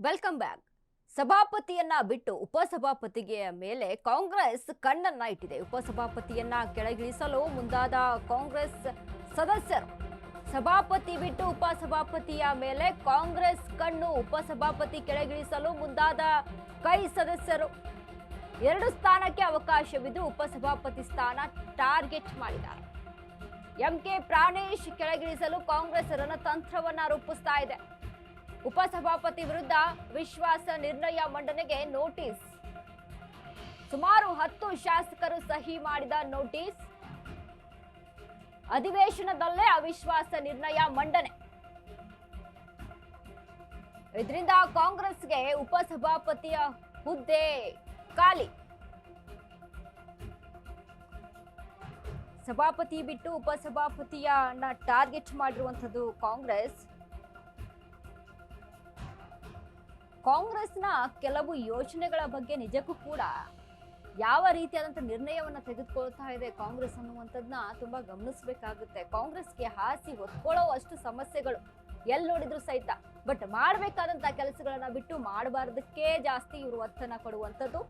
Welcome back. ಸಭಾಪತಿಯನ್ನ ಬಿಟ್ಟು ಉಪಸಭಾಪತಿಗೆ ಮೇಲೆ ಕಾಂಗ್ರೆಸ್ ಕಣ್ಣನ್ನ ಇಟ್ಟಿದೆ. ಉಪಸಭಾಪತಿಯನ್ನ ಕೆಳಗಿಳಿಸಲು ಮುಂದಾದ ಕಾಂಗ್ರೆಸ್ ಸದಸ್ಯರು ಸಭಾಪತಿ ಬಿಟ್ಟು ಉಪಸಭಾಪತಿಯ ಮೇಲೆ ಕಾಂಗ್ರೆಸ್ ಕಣ್ಣು. ಉಪಸಭಾಪತಿ ಕೆಳಗಿಳಿಸಲು ಮುಂದಾದ ಕೈ ಸದಸ್ಯರು 2 ಸ್ಥಾನಕ್ಕೆ ಅವಕಾಶವಿದ್ದು ಉಪಸಭಾಪತಿ ಸ್ಥಾನ ಟಾರ್ಗೆಟ್ ಮಾಡಿದ್ದಾರೆ. ಎಂಕೆ ಪ್ರಾಣೇಶ್ ಕೆಳಗಿಳಿಸಲು ಕಾಂಗ್ರೆಸ್ ರಣತಂತ್ರವನ್ನ ರೂಪಿಸ್ತಾ ಇದೆ. ಉಪಸಭಾಪತಿ ವಿರುದ್ಧ ವಿಶ್ವಾಸ ನಿರ್ಣಯ ಮಂಡನೆಗೆ ನೋಟಿಸ್. ಸುಮಾರು 10 ಶಾಸಕರು ಸಹಿ ಮಾಡಿದ ನೋಟಿಸ್. ಅಧಿವೇಶನದಲ್ಲೇ ಅವಿಶ್ವಾಸ ನಿರ್ಣಯ ಮಂಡನೆ. ಇದರಿಂದ ಕಾಂಗ್ರೆಸ್ಗೆ ಉಪಸಭಾಪತಿಯ ಹುದ್ದೆ ಖಾಲಿ. ಸಭಾಪತಿ ಬಿಟ್ಟು ಉಪಸಭಾಪತಿಯನ್ನ ಟಾರ್ಗೆಟ್ ಮಾಡಿರುವಂತದ್ದು ಕಾಂಗ್ರೆಸ್ನ ಕೆಲವು ಯೋಜನೆಗಳ ಬಗ್ಗೆ ನಿಜಕ್ಕೂ ಕೂಡ ಯಾವ ರೀತಿಯಾದಂಥ ನಿರ್ಣಯವನ್ನ ತೆಗೆದುಕೊಳ್ತಾ ಇದೆ ಕಾಂಗ್ರೆಸ್ ಅನ್ನುವಂಥದ್ದನ್ನ ತುಂಬಾ ಗಮನಿಸಬೇಕಾಗುತ್ತೆ. ಕಾಂಗ್ರೆಸ್ಗೆ ಹಾಸಿ ಹೊತ್ಕೊಳ್ಳೋ ಅಷ್ಟು ಸಮಸ್ಯೆಗಳು ಎಲ್ಲಿ ನೋಡಿದ್ರು ಸಹಿತ, ಬಟ್ ಮಾಡಬೇಕಾದಂತ ಕೆಲಸಗಳನ್ನ ಬಿಟ್ಟು ಮಾಡಬಾರ್ದಕ್ಕೆ ಜಾಸ್ತಿ ಇವರು ಒತ್ತನ್ನ ಕೊಡುವಂಥದ್ದು.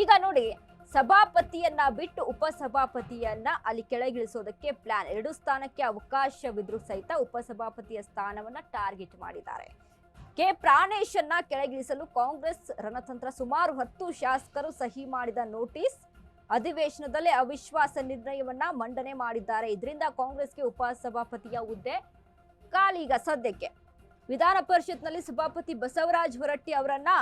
ಈಗ ನೋಡಿ, ಸಭಾಪತಿಯನ್ನ ಬಿಟ್ಟು ಉಪಸಭಾಪತಿಯನ್ನ ಅಲ್ಲಿ ಕೆಳಗಿಳಿಸೋದಕ್ಕೆ ಪ್ಲಾನ್. 2 ಸ್ಥಾನಕ್ಕೆ ಅವಕಾಶವಿದ್ರೂ ಸಹಿತ ಉಪಸಭಾಪತಿಯ ಸ್ಥಾನವನ್ನ ಟಾರ್ಗೆಟ್ ಮಾಡಿದ್ದಾರೆ. ಕೆ ಪ್ರಾಣೇಶ್ ಅನ್ನ ಕೆಳಗಿಳಿಸಲು ಕಾಂಗ್ರೆಸ್ ರಣತಂತ್ರ. ಸುಮಾರು 10 ಶಾಸಕರು ಸಹಿ ಮಾಡಿದ ನೋಟಿಸ್. ಅಧಿವೇಶನದಲ್ಲೇ ಅವಿಶ್ವಾಸ ನಿರ್ಣಯವನ್ನ ಮಂಡನೆ ಮಾಡಿದ್ದಾರೆ. ಇದರಿಂದ ಕಾಂಗ್ರೆಸ್ಗೆ ಉಪಸಭಾಪತಿಯ ಹುದ್ದೆ ಖಾಲಿ. ಈಗ ಸದ್ಯಕ್ಕೆ ವಿಧಾನ ಪರಿಷತ್ನಲ್ಲಿ ಸಭಾಪತಿ ಬಸವರಾಜ ಹೊರಟ್ಟಿ ಅವರನ್ನ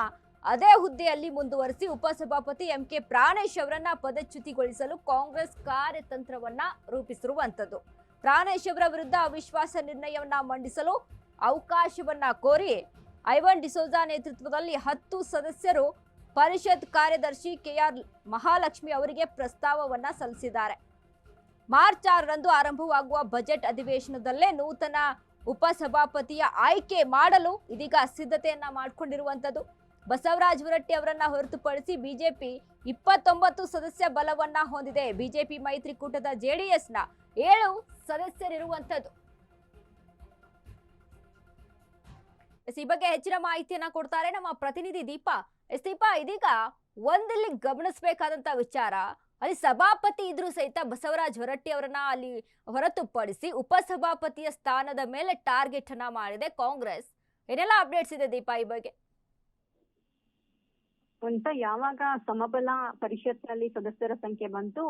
ಅದೇ ಹುದ್ದೆಯಲ್ಲಿ ಮುಂದುವರಿಸಿ ಉಪಸಭಾಪತಿ ಎಂಕೆ ಪ್ರಾಣೇಶ್ ಅವರನ್ನ ಪದಚ್ಯುತಿಗೊಳಿಸಲು ಕಾಂಗ್ರೆಸ್ ಕಾರ್ಯತಂತ್ರವನ್ನ ರೂಪಿಸಿರುವಂತದ್ದು. ಪ್ರಾಣೇಶ್ ಅವರ ವಿರುದ್ಧ ಅವಿಶ್ವಾಸ ನಿರ್ಣಯವನ್ನ ಮಂಡಿಸಲು ಅವಕಾಶವನ್ನ ಕೋರಿ ಐವನ್ ಡಿಸೋಜಾ ನೇತೃತ್ವದಲ್ಲಿ 10 ಸದಸ್ಯರು ಪರಿಷತ್ ಕಾರ್ಯದರ್ಶಿ ಕೆಆರ್ ಮಹಾಲಕ್ಷ್ಮಿ ಅವರಿಗೆ ಪ್ರಸ್ತಾವವನ್ನ ಸಲ್ಲಿಸಿದ್ದಾರೆ. ಮಾರ್ಚ್ 6ರಂದು ಆರಂಭವಾಗುವ ಬಜೆಟ್ ಅಧಿವೇಶನದಲ್ಲೇ ನೂತನ ಉಪಸಭಾಪತಿಯ ಆಯ್ಕೆ ಮಾಡಲು ಇದೀಗ ಸಿದ್ಧತೆಯನ್ನ ಮಾಡಿಕೊಂಡಿರುವಂತದ್ದು. ಬಸವರಾಜ ಹೊರಟ್ಟಿ ಅವರನ್ನ ಹೊರತುಪಡಿಸಿ ಬಿಜೆಪಿ 29 ಸದಸ್ಯ ಬಲವನ್ನ ಹೊಂದಿದೆ. ಬಿಜೆಪಿ ಮೈತ್ರಿಕೂಟದ ಜೆಡಿಎಸ್ನ 7 ಸದಸ್ಯರಿರುವಂತದ್ದು. ಈ ಬಗ್ಗೆ ಹೆಚ್ಚಿನ ಮಾಹಿತಿಯನ್ನ ಕೊಡ್ತಾರೆ ನಮ್ಮ ಪ್ರತಿನಿಧಿ ದೀಪಾ. ದೀಪಾ, ಇದೀಗ ಒಂದಲ್ಲಿ ಗಮನಿಸಬೇಕಾದಂತ ವಿಚಾರ, ಅಲ್ಲಿ ಸಭಾಪತಿ ಇದ್ರೂ ಸಹಿತ ಬಸವರಾಜ ಹೊರಟ್ಟಿ ಅವರನ್ನ ಅಲ್ಲಿ ಹೊರತುಪಡಿಸಿ ಉಪಸಭಾಪತಿಯ ಸ್ಥಾನದ ಮೇಲೆ ಟಾರ್ಗೆಟ್ ಅನ್ನ ಮಾಡಿದೆ ಕಾಂಗ್ರೆಸ್. ಏನೆಲ್ಲ ಅಪ್ಡೇಟ್ಸ್ ಇದೆ ದೀಪಾ ಈ ಬಗ್ಗೆ? ಅಂತ ಯಾವಾಗ ಸಮಬಲ ಪರಿಷತ್ನಲ್ಲಿ ಸದಸ್ಯರ ಸಂಖ್ಯೆ ಬಂತು,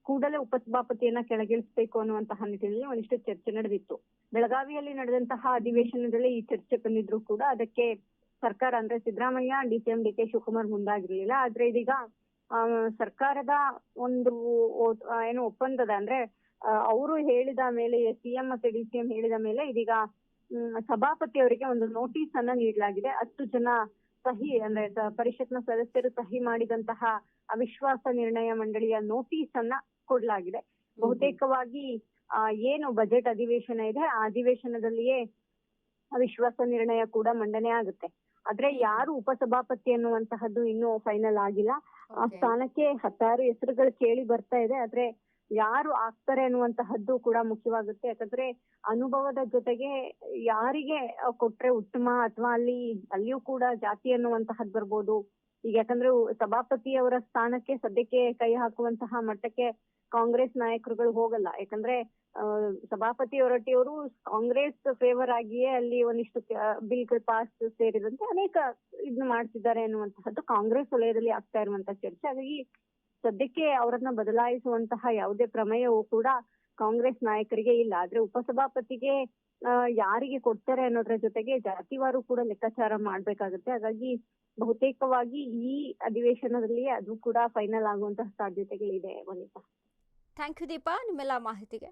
ಕೂಡಲೇ ಉಪಸಭಾಪತಿಯನ್ನ ಕೆಳಗಿಳಿಸಬೇಕು ಅನ್ನುವಂತಹ ನಿಟ್ಟಿನಲ್ಲಿ ಒಂದಿಷ್ಟು ಚರ್ಚೆ ನಡೆದಿತ್ತು. ಬೆಳಗಾವಿಯಲ್ಲಿ ನಡೆದಂತಹ ಅಧಿವೇಶನದಲ್ಲಿ ಈ ಚರ್ಚೆ ಬಂದಿದ್ರು ಕೂಡ ಅದಕ್ಕೆ ಸರ್ಕಾರ ಅಂದ್ರೆ ಸಿದ್ದರಾಮಯ್ಯ, ಡಿಸಿಎಂ ಡಿಕೆ ಶಿವಕುಮಾರ್ ಮುಂದಾಗಿರ್ಲಿಲ್ಲ. ಆದ್ರೆ ಇದೀಗ ಸರ್ಕಾರದ ಒಂದು ಒಪ್ಪಂದದ ಅಂದ್ರೆ ಅವರು ಹೇಳಿದ ಮೇಲೆ, ಸಿಎಂ ಮತ್ತೆ ಡಿಸಿಎಂ ಹೇಳಿದ ಮೇಲೆ ಇದೀಗ ಸಭಾಪತಿ ಅವರಿಗೆ ಒಂದು ನೋಟಿಸ್ ಅನ್ನ ನೀಡಲಾಗಿದೆ. 10 ಜನ ಸಹಿ ಅಂದ್ರೆ ಪರಿಷತ್ನ ಸದಸ್ಯರು ಸಹಿ ಮಾಡಿದಂತಹ ಅವಿಶ್ವಾಸ ನಿರ್ಣಯ ಮಂಡಳಿಯ ನೋಟಿಸ್ ಅನ್ನ ಕೊಡಲಾಗಿದೆ. ಬಹುತೇಕವಾಗಿ ಏನು ಬಜೆಟ್ ಅಧಿವೇಶನ ಇದೆ ಆ ಅಧಿವೇಶನದಲ್ಲಿಯೇ ಅವಿಶ್ವಾಸ ನಿರ್ಣಯ ಕೂಡ ಮಂಡನೆ ಆಗುತ್ತೆ. ಆದ್ರೆ ಯಾರು ಉಪಸಭಾಪತಿ ಅನ್ನುವಂತಹದ್ದು ಇನ್ನೂ ಫೈನಲ್ ಆಗಿಲ್ಲ. ಆ ಸ್ಥಾನಕ್ಕೆ 10 ಹೆಸರುಗಳು ಕೇಳಿ ಬರ್ತಾ ಇದೆ. ಆದ್ರೆ ಯಾರು ಆಗ್ತಾರೆ ಅನ್ನುವಂತಹದ್ದು ಕೂಡ ಮುಖ್ಯವಾಗುತ್ತೆ. ಯಾಕಂದ್ರೆ ಅನುಭವದ ಜೊತೆಗೆ ಯಾರಿಗೆ ಕೊಟ್ರೆ ಉತ್ತಮ, ಅಥವಾ ಅಲ್ಲಿಯೂ ಕೂಡ ಜಾತಿ ಅನ್ನುವಂತಹದ್ದು ಬರ್ಬೋದು. ಈಗ ಯಾಕಂದ್ರೆ ಸಭಾಪತಿಯವರ ಸ್ಥಾನಕ್ಕೆ ಸದ್ಯಕ್ಕೆ ಕೈ ಹಾಕುವಂತಹ ಮಟ್ಟಕ್ಕೆ ಕಾಂಗ್ರೆಸ್ ನಾಯಕರುಗಳು ಹೋಗಲ್ಲ. ಯಾಕಂದ್ರೆ ಸಭಾಪತಿ ಹೊರಟ್ಟಿಯವರು ಕಾಂಗ್ರೆಸ್ ಫೇವರ್ ಆಗಿಯೇ ಅಲ್ಲಿ ಒಂದಿಷ್ಟು ಬಿಲ್ಗಳು ಪಾಸ್ ಸೇರಿದಂತೆ ಅನೇಕ ಇದನ್ನ ಮಾಡ್ತಿದ್ದಾರೆ ಅನ್ನುವಂತಹದ್ದು ಕಾಂಗ್ರೆಸ್ ವಲಯದಲ್ಲಿ ಆಗ್ತಾ ಇರುವಂತಹ ಚರ್ಚೆ. ಹಾಗಾಗಿ ಸದ್ಯಕ್ಕೆ ಅವರನ್ನ ಬದಲಾಯಿಸುವಂತಹ ಯಾವುದೇ ಪ್ರಮೇಯವೂ ಕೂಡ ಕಾಂಗ್ರೆಸ್ ನಾಯಕರಿಗೆ ಇಲ್ಲ. ಆದ್ರೆ ಉಪಸಭಾಪತಿಗೆ ಯಾರಿಗೆ ಕೊಡ್ತಾರೆ ಅನ್ನೋದ್ರ ಜೊತೆಗೆ ಜಾತಿವಾರು ಕೂಡ ಲೆಕ್ಕಾಚಾರ ಮಾಡ್ಬೇಕಾಗುತ್ತೆ. ಹಾಗಾಗಿ ಬಹುತೇಕವಾಗಿ ಈ ಅಧಿವೇಶನದಲ್ಲಿ ಅದು ಕೂಡ ಫೈನಲ್ ಆಗುವಂತಹ ಸಾಧ್ಯತೆಗಳಿದೆ. ವನಿತಾ, ಥ್ಯಾಂಕ್ ಯು ದೀಪಾ ನಿಮ್ಮೆಲ್ಲ ಮಾಹಿತಿಗೆ.